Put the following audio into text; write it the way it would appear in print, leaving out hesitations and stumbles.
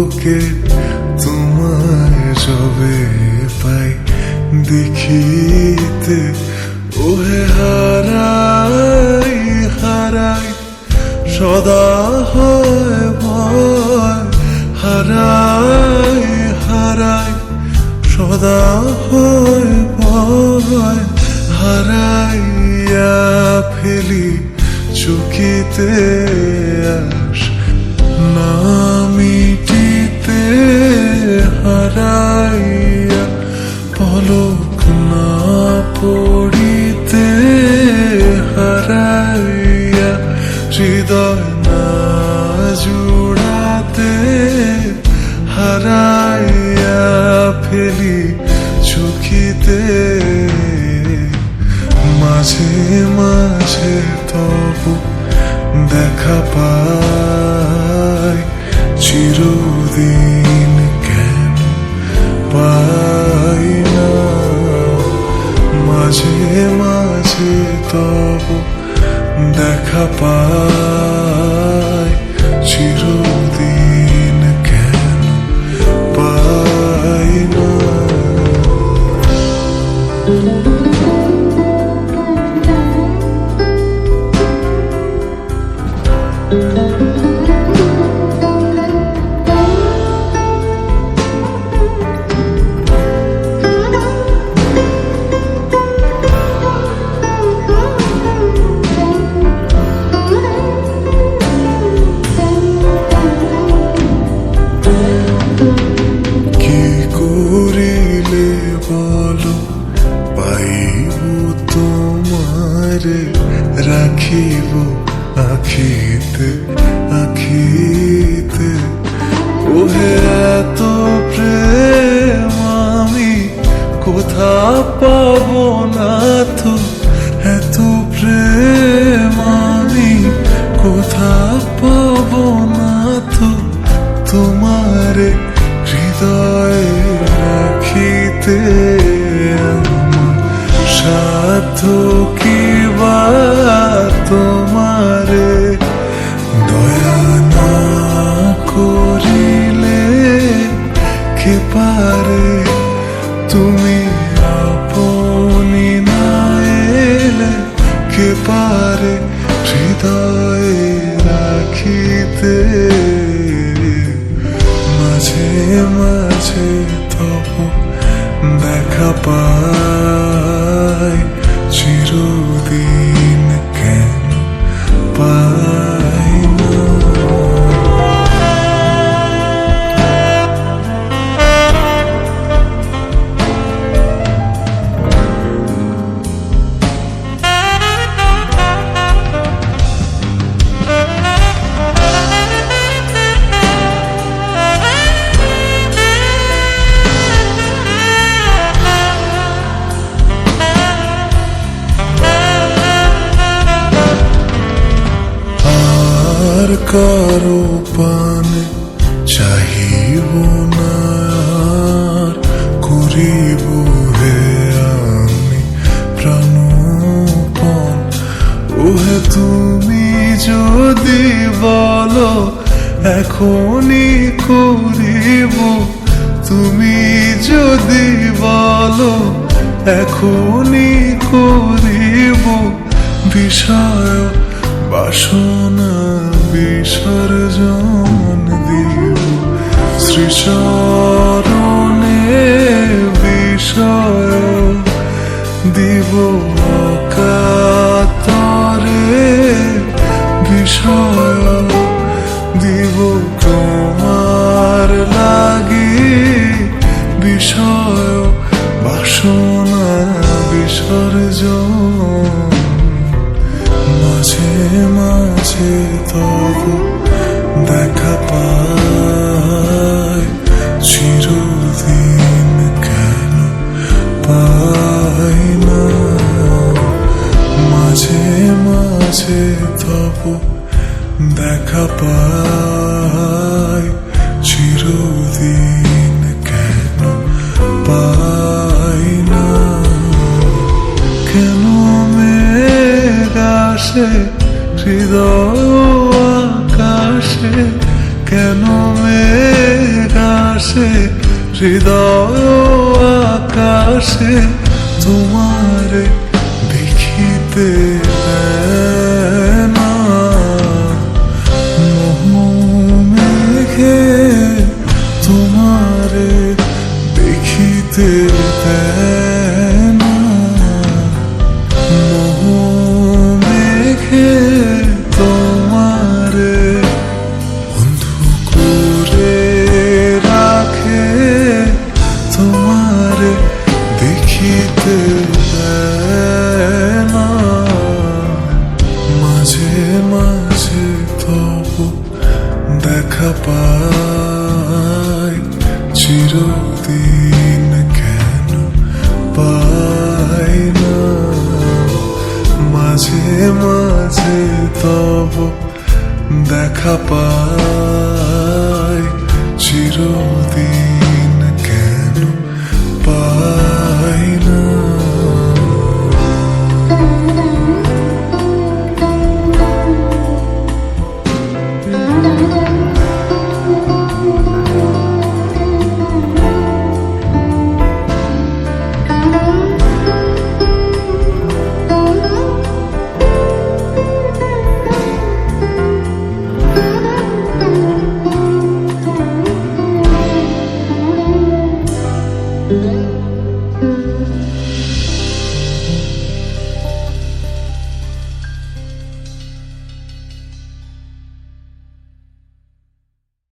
বুকে তোমায় যবে পাই দেখিতে, ওহে হারাই হারাই সদা হয় ভয়, হারাই হারাই সদা হয় ভয়, হারাইয়া ফেলি চকিতে আস না মিটিতে, হারাইয়া পলক না পড়িতে, হারাইয়া হৃদয় না জুড়াতে, হারাইয়া ফেলি চকিতে। মাঝে মাঝে তবু দেখা পাই, চিরদিন কেন পাই না। মাঝে মাঝে তবু দেখা পাই, চিরদিন কেন পাই না। কি করিলে বলো পাইব তোমারে, রাখিব আখিতে আখিতে, ওহে এত প্রেম আমি কোথা পাব না তো, এত প্রেম আমি কোথা পাব না তো, তোমারে হৃদয়ে রাখিতে। সাধ্য কি বা তোমারে দয়া না করিলে, কে পারে তুমি আপনি না এলে, কে পারে হৃদয়ে রাখিতে। মাঝে মাঝে তবু দেখা পাই, চিরদিন কেন পাই না। আর কারো পানে চাহিব না, আর করিব হে আমি প্রাণপণ, ওহে তুমি যদি বলো এখনই করিব, তুমি যদি বলো এখনই করিব, বিষয় বাসনা বিসর্জন দিব, শ্রীচরণে বিষয় দিব অকাতরে, বিষয় দিব তোমার লাগি, বিষয় বাসনা বিসর্জন। মাঝে মাঝে তবু দেখা পাই, চিরদিন কেন পাই না। মাঝে মাঝে তবু দেখা পাই, চিরদিন কেন পাই না। আসে হৃদয় আকাশে তোমারে দেখিতে দেয় না। মোহ মেঘে তোমারে দেখিতে দেয় না। মোহ মেঘে তোমারে বন্ধু করে রাখে তোমারে দেখিতে দেয় না। মাঝে মাঝে তবু দেখা পাই, চিরদিন কেন পাই না। মাঝে মাঝে তবু দেখা পাই,